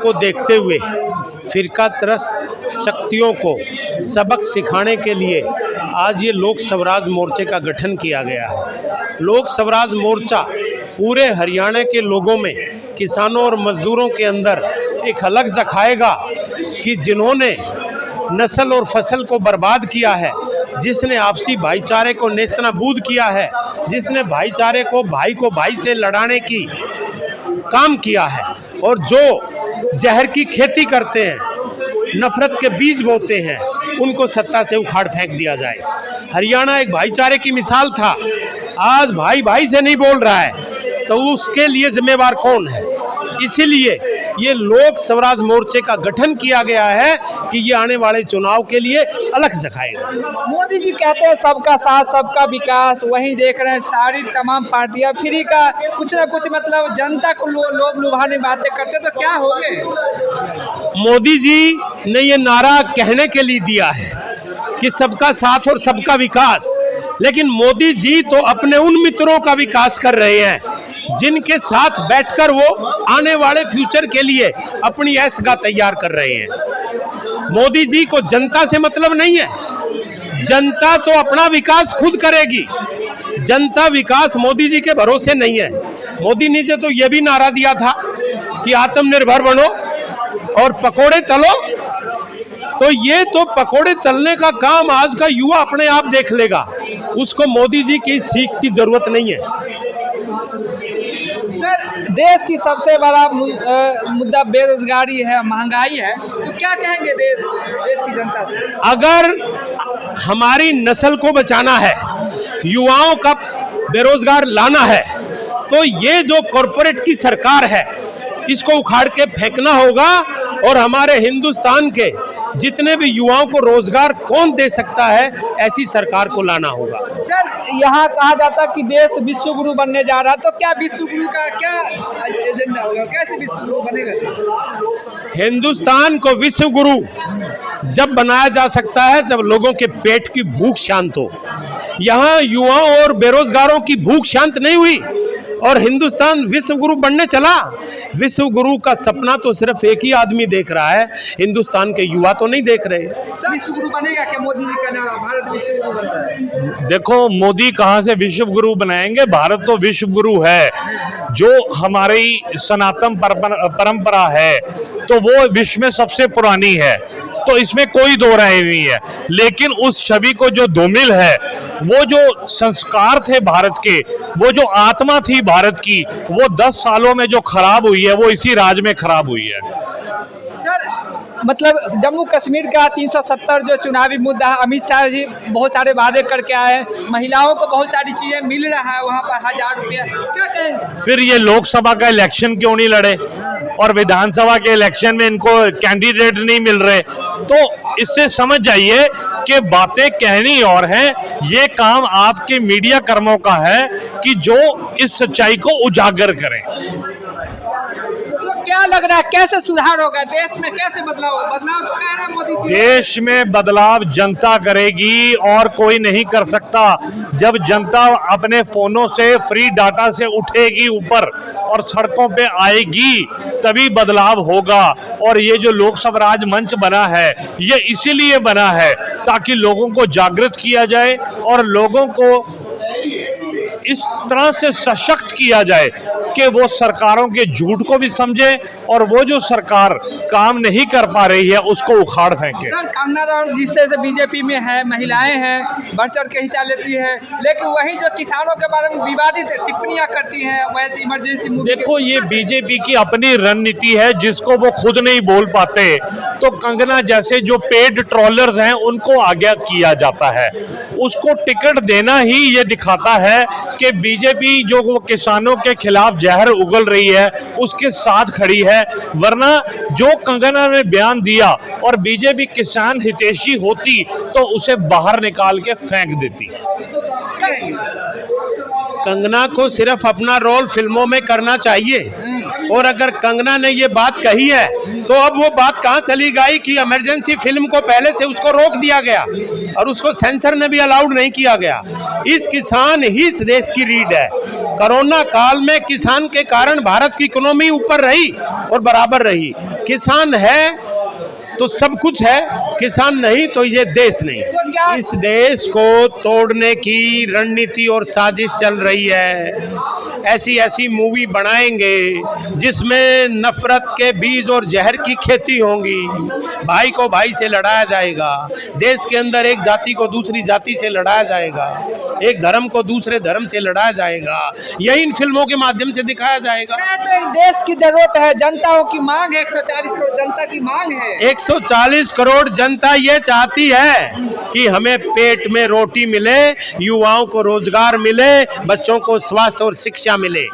को देखते हुए फिरकात्रस्त शक्तियों को सबक सिखाने के लिए आज ये लोक स्वराज मोर्चे का गठन किया गया है। लोक स्वराज मोर्चा पूरे हरियाणा के लोगों में, किसानों और मजदूरों के अंदर एक अलग जखाएगा कि जिन्होंने नस्ल और फसल को बर्बाद किया है, जिसने आपसी भाईचारे को नेस्तनाबूद किया है, जिसने भाईचारे को भाई से लड़ाने की काम किया है और जो जहर की खेती करते हैं, नफरत के बीज बोते हैं, उनको सत्ता से उखाड़ फेंक दिया जाए। हरियाणा एक भाईचारे की मिसाल था, आज भाई से नहीं बोल रहा है, तो उसके लिए जिम्मेवार कौन है? इसीलिए ये लोक स्वराज मोर्चे का गठन किया गया है कि ये आने वाले चुनाव के लिए अलग जखाएगा। मोदी जी कहते हैं सबका साथ सबका विकास, वहीं देख रहे हैं सारी तमाम पार्टियां फ्री का कुछ ना कुछ मतलब जनता को लोभ लुभाने बातें करते, तो क्या होंगे? मोदी जी ने ये नारा कहने के लिए दिया है कि सबका साथ और सबका विकास, लेकिन मोदी जी तो अपने उन मित्रों का विकास कर रहे हैं जिनके साथ बैठकर वो आने वाले फ्यूचर के लिए अपनी ऐशगा तैयार कर रहे हैं। मोदी जी को जनता से मतलब नहीं है, जनता तो अपना विकास खुद करेगी, जनता विकास मोदी जी के भरोसे नहीं है। मोदी ने तो ये भी नारा दिया था कि आत्मनिर्भर बनो और पकोड़े तलो, तो ये तो पकोड़े तलने का काम आज का युवा अपने आप देख लेगा, उसको मोदी जी की सीख की जरूरत नहीं है। सर, देश की सबसे बड़ा मुद्दा बेरोजगारी है, महंगाई है, तो क्या कहेंगे देश की जनता से? अगर हमारी नस्ल को बचाना है, युवाओं का बेरोजगार लाना है, तो ये जो कॉरपोरेट की सरकार है इसको उखाड़ के फेंकना होगा और हमारे हिंदुस्तान के जितने भी युवाओं को रोजगार कौन दे सकता है, ऐसी सरकार को लाना होगा। सर, यहाँ कहा जाता है कि देश विश्व गुरु बनने जा रहा है, तो क्या विश्व गुरु का क्या एजेंडा होगा, कैसे विश्व गुरु बनेगा? हिंदुस्तान को विश्व गुरु जब बनाया जा सकता है जब लोगों के पेट की भूख शांत हो। यहाँ युवाओं और बेरोजगारों की भूख शांत नहीं हुई और हिंदुस्तान विश्व गुरु बनने चला। विश्व गुरु का सपना तो सिर्फ एक ही आदमी देख रहा है, हिंदुस्तान के युवा तो नहीं देख रहे। विश्व गुरु बनेगा क्या मोदी जी का नारा, भारत विश्व गुरु बनता है? देखो, मोदी कहाँ से विश्व गुरु बनाएंगे, भारत तो विश्व गुरु है। जो हमारी सनातन परंपरा है तो वो विश्व में सबसे पुरानी है, तो इसमें कोई दो राय नहीं है। लेकिन उस छवि को जो धूमिल है, वो जो संस्कार थे भारत के, वो जो आत्मा थी भारत की, वो 10 सालों में जो खराब हुई है वो इसी राज में खराब हुई है। सर, मतलब जम्मू कश्मीर का 370 जो चुनावी मुद्दा है, अमित शाह जी बहुत सारे वादे करके आए हैं, महिलाओं को बहुत सारी चीजें मिल रहा है, वहाँ पर 1000 रुपया, क्या कहेंगे? फिर ये लोकसभा का इलेक्शन क्यों नहीं लड़े और विधानसभा के इलेक्शन में इनको कैंडिडेट नहीं मिल रहे? तो इससे समझ जाइए कि बातें कहनी और हैं, ये काम आपके मीडिया कर्मों का है कि जो इस सच्चाई को उजागर करें। तो क्या लग रहा है कैसे सुधार होगा देश में, कैसे बदलाव तो कह रहे हैं मोदी जी? देश में बदलाव जनता करेगी और कोई नहीं कर सकता। जब जनता अपने फोनों से फ्री डाटा से उठेगी ऊपर और सड़कों पे आएगी तभी बदलाव होगा। और ये जो लोक स्वराज मंच बना है ये इसीलिए बना है ताकि लोगों को जागृत किया जाए और लोगों को इस तरह से सशक्त किया जाए कि वो सरकारों के झूठ को भी समझे और वो जो सरकार काम नहीं कर पा रही है उसको उखाड़ फेंके। कंगना राउत जिससे बीजेपी में है, महिलाएं हैं, बढ़ चढ़ के हिस्सा लेती है, लेकिन वही जो किसानों के बारे में विवादित टिप्पणियां करती है, वैसे इमरजेंसी मूवी। देखो, ये बीजेपी की अपनी रणनीति है जिसको वो खुद नहीं बोल पाते, तो कंगना जैसे जो पेड ट्रोलर्स हैं उनको आज्ञा किया जाता है। उसको टिकट देना ही ये दिखाता है कि बीजेपी जो वो किसानों के खिलाफ जहर उगल रही है उसके साथ खड़ी है। वरना जो कंगना ने बयान दिया और बीजेपी किसान हितैषी होती तो उसे बाहर निकाल के फेंक देती। कंगना को सिर्फ अपना रोल फिल्मों में करना चाहिए और अगर कंगना ने ये बात कही है तो अब वो बात कहाँ चली गई कि इमरजेंसी फिल्म को पहले से उसको रोक दिया गया और उसको सेंसर ने भी अलाउड नहीं किया गया। इस किसान ही इस देश की रीढ़ है। कोरोना काल में किसान के कारण भारत की इकोनॉमी ऊपर रही और बराबर रही। किसान है तो सब कुछ है, किसान नहीं तो ये देश नहीं। इस देश को तोड़ने की रणनीति और साजिश चल रही है। ऐसी ऐसी मूवी बनाएंगे जिसमें नफरत के बीज और जहर की खेती होंगी। भाई को भाई से लड़ाया जाएगा, देश के अंदर एक जाति को दूसरी जाति से लड़ाया जाएगा, एक धर्म को दूसरे धर्म से लड़ाया जाएगा। यही इन फिल्मों के माध्यम से दिखाया जाएगा। तो देश की जरूरत है, जनताओं की मांग है, 140 करोड़ जनता की मांग है। 140 करोड़ जनता ये चाहती है कि हमें पेट में रोटी मिले, युवाओं को रोजगार मिले, बच्चों को स्वास्थ्य और शिक्षा मिले।